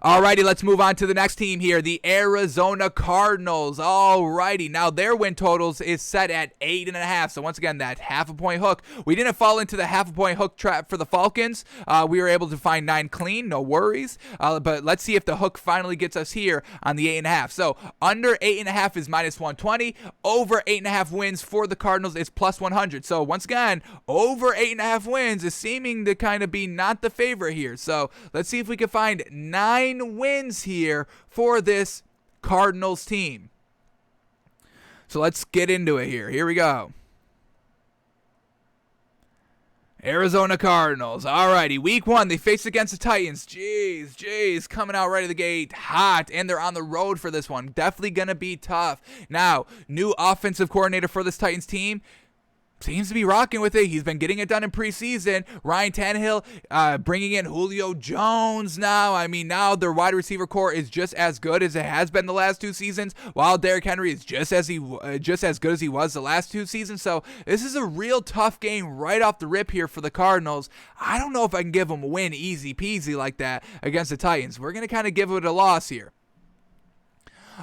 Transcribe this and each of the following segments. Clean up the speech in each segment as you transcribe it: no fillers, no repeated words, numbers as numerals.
Alrighty, let's move on to the next team here, the Arizona Cardinals. Alrighty, now their win totals is set at 8.5. So once again, that half a point hook. We didn't fall into the half a point hook trap for the Falcons. We were able to find 9 clean, no worries. But let's see if the hook finally gets us here on the 8.5. So under 8.5 is minus 120. Over 8.5 wins for the Cardinals is plus 100. So once again, over 8.5 wins is seeming to kind of be not the favorite here. So let's see if we can find 9 wins here for this Cardinals team. So let's get into it here. Here we go. Arizona Cardinals. Alrighty, week 1, they face against the Titans. Jeez, coming out right of the gate hot, and they're on the road for this one. Definitely going to be tough. Now, new offensive coordinator for this Titans team. Seems to be rocking with it. He's been getting it done in preseason. Ryan Tannehill bringing in Julio Jones now. I mean, now their wide receiver core is just as good as it has been the last 2 seasons, while Derrick Henry is just as good as he was the last 2 seasons. So this is a real tough game right off the rip here for the Cardinals. I don't know if I can give them a win easy peasy like that against the Titans. We're going to kind of give it a loss here.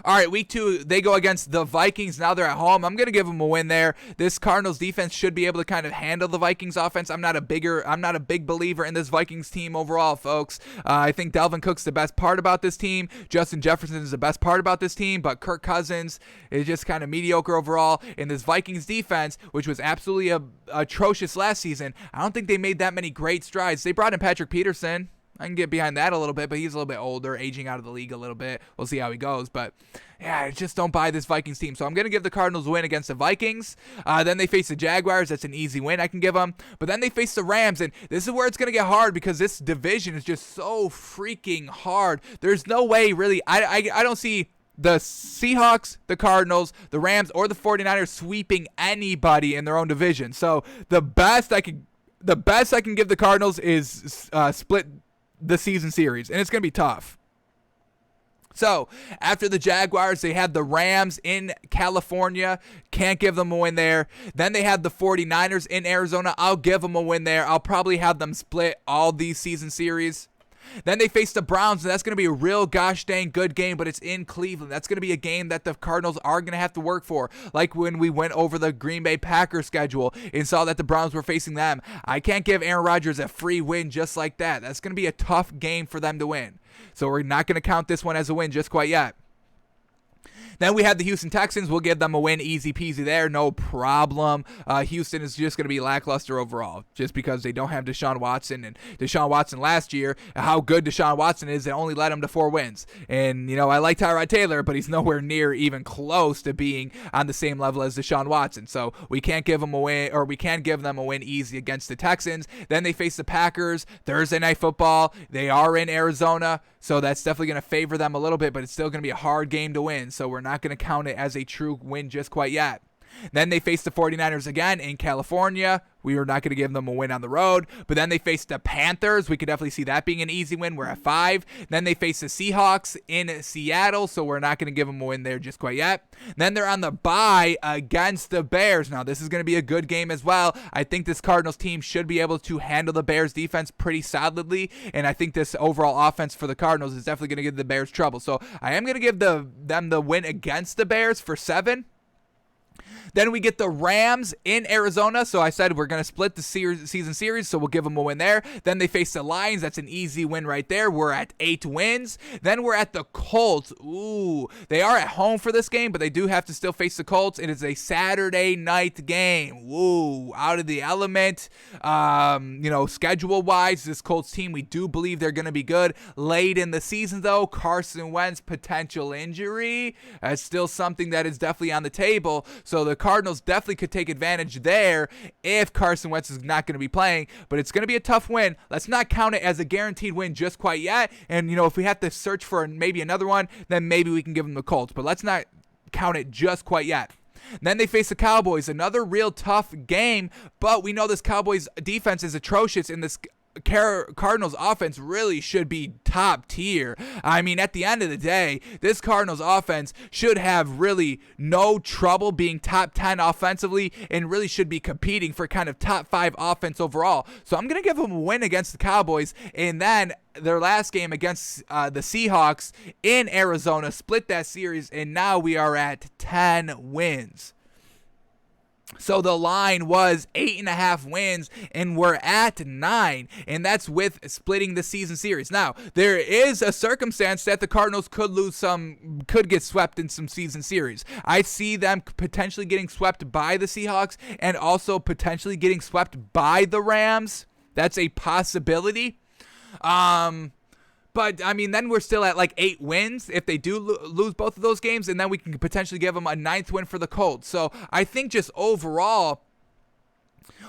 All right, week 2, they go against the Vikings. Now they're at home. I'm going to give them a win there. This Cardinals defense should be able to kind of handle the Vikings offense. I'm not a big believer in this Vikings team overall, folks. I think Dalvin Cook's the best part about this team. Justin Jefferson is the best part about this team, but Kirk Cousins is just kind of mediocre overall. In this Vikings defense, which was absolutely atrocious last season, I don't think they made that many great strides. They brought in Patrick Peterson. I can get behind that a little bit, but he's a little bit older, aging out of the league a little bit. We'll see how he goes. But, yeah, I just don't buy this Vikings team. So I'm going to give the Cardinals a win against the Vikings. Then they face the Jaguars. That's an easy win I can give them. But then they face the Rams, and this is where it's going to get hard because this division is just so freaking hard. There's no way, really. I don't see the Seahawks, the Cardinals, the Rams, or the 49ers sweeping anybody in their own division. So the best I can give the Cardinals is split the season series, and it's going to be tough. So, after the Jaguars, they had the Rams in California. Can't give them a win there. Then they had the 49ers in Arizona. I'll give them a win there. I'll probably have them split all these season series. Then they face the Browns, and that's going to be a real gosh dang good game, but it's in Cleveland. That's going to be a game that the Cardinals are going to have to work for, like when we went over the Green Bay Packers schedule and saw that the Browns were facing them. I can't give Aaron Rodgers a free win just like that. That's going to be a tough game for them to win. So we're not going to count this one as a win just quite yet. Then we have the Houston Texans. We'll give them a win, easy peasy there, no problem. Houston is just going to be lackluster overall just because they don't have Deshaun Watson. And Deshaun Watson last year, how good Deshaun Watson is, it only led him to 4 wins. And, I like Tyrod Taylor, but he's nowhere near even close to being on the same level as Deshaun Watson. So we can't give them a win, or we can give them a win easy against the Texans. Then they face the Packers, Thursday Night Football. They are in Arizona, so that's definitely going to favor them a little bit, but it's still going to be a hard game to win. So we're not going to count it as a true win just quite yet. Then they face the 49ers again in California. We are not going to give them a win on the road. But then they face the Panthers. We could definitely see that being an easy win. We're at 5. Then they face the Seahawks in Seattle. So we're not going to give them a win there just quite yet. Then they're on the bye against the Bears. Now, this is going to be a good game as well. I think this Cardinals team should be able to handle the Bears defense pretty solidly. And I think this overall offense for the Cardinals is definitely going to give the Bears trouble. So I am going to give them the win against the Bears for 7. Then we get the Rams in Arizona. So I said we're going to split the season series, so we'll give them a win there. Then they face the Lions. That's an easy win right there. We're at 8 wins. Then we're at the Colts. Ooh, they are at home for this game, but they do have to still face the Colts. It is a Saturday night game. Woo, out of the element. Schedule-wise, this Colts team, we do believe they're going to be good. Late in the season, though, Carson Wentz potential injury. That's still something that is definitely on the table. So the Cardinals definitely could take advantage there if Carson Wentz is not going to be playing, but it's going to be a tough win. Let's not count it as a guaranteed win just quite yet. And, if we have to search for maybe another one, then maybe we can give them the Colts, but let's not count it just quite yet. Then they face the Cowboys, another real tough game, but we know this Cowboys defense is atrocious in this Cardinals offense really should be top tier. I mean, at the end of the day, this Cardinals offense should have really no trouble being top 10 offensively and really should be competing for kind of top 5 offense overall. So I'm going to give them a win against the Cowboys, and then their last game against the Seahawks in Arizona split that series, and now we are at 10 wins. So the line was 8.5 wins, and we're at 9, and that's with splitting the season series. Now, there is a circumstance that the Cardinals could get swept in some season series. I see them potentially getting swept by the Seahawks and also potentially getting swept by the Rams. That's a possibility. But, I mean, then we're still at like 8 wins if they do lose both of those games, and then we can potentially give them a 9th win for the Colts. So I think just overall,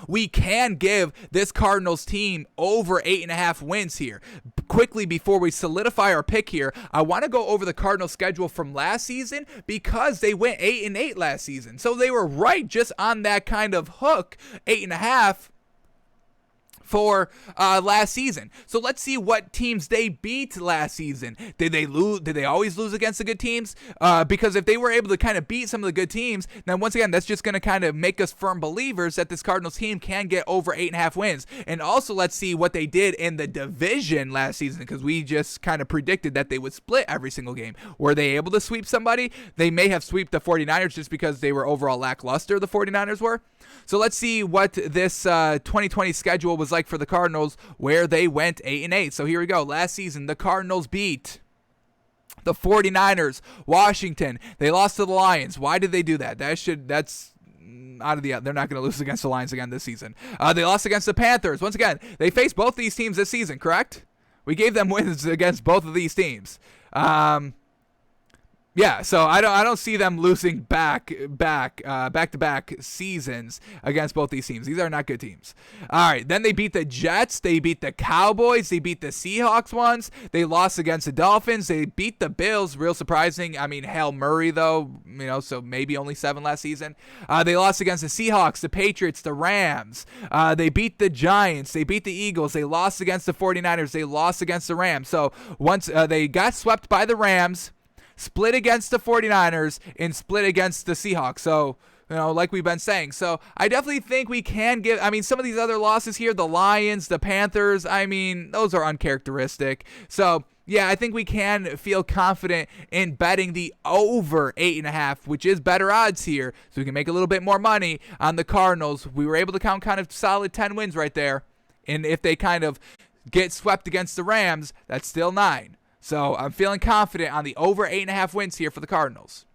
we can give this Cardinals team over 8.5 wins here. Quickly, before we solidify our pick here, I want to go over the Cardinals schedule from last season because they went 8-8 last season. So they were right just on that kind of hook, 8.5. For last season. So let's see what teams they beat last season. Did they lose? Did they always lose against the good teams? Because if they were able to kind of beat some of the good teams, then once again, that's just going to kind of make us firm believers that this Cardinals team can get over 8.5 wins. And also, let's see what they did in the division last season, because we just kind of predicted that they would split every single game. Were they able to sweep somebody? They may have swept the 49ers just because they were overall lackluster, the 49ers were. So let's see what this 2020 schedule was like for the Cardinals, where they went 8-8. So here we go. Last season, the Cardinals beat the 49ers, Washington. They lost to the Lions. Why did they do that? That's out of the. They're not going to lose against the Lions again this season. They lost against the Panthers. Once again, they faced both these teams this season, correct? We gave them wins against both of these teams. Yeah, so I don't see them losing back-to-back seasons against both these teams. These are not good teams. All right, then they beat the Jets. They beat the Cowboys. They beat the Seahawks once. They lost against the Dolphins. They beat the Bills. Real surprising. I mean, Hail Murray, though, so maybe only 7 last season. They lost against the Seahawks, the Patriots, the Rams. They beat the Giants. They beat the Eagles. They lost against the 49ers. They lost against the Rams. So once they got swept by the Rams, split against the 49ers, and split against the Seahawks. So, like we've been saying. So, I definitely think we can give, some of these other losses here, the Lions, the Panthers, those are uncharacteristic. So, yeah, I think we can feel confident in betting the over 8.5, which is better odds here. So, we can make a little bit more money on the Cardinals. We were able to count kind of solid 10 wins right there. And if they kind of get swept against the Rams, that's still 9. So I'm feeling confident on the over 8.5 wins here for the Cardinals.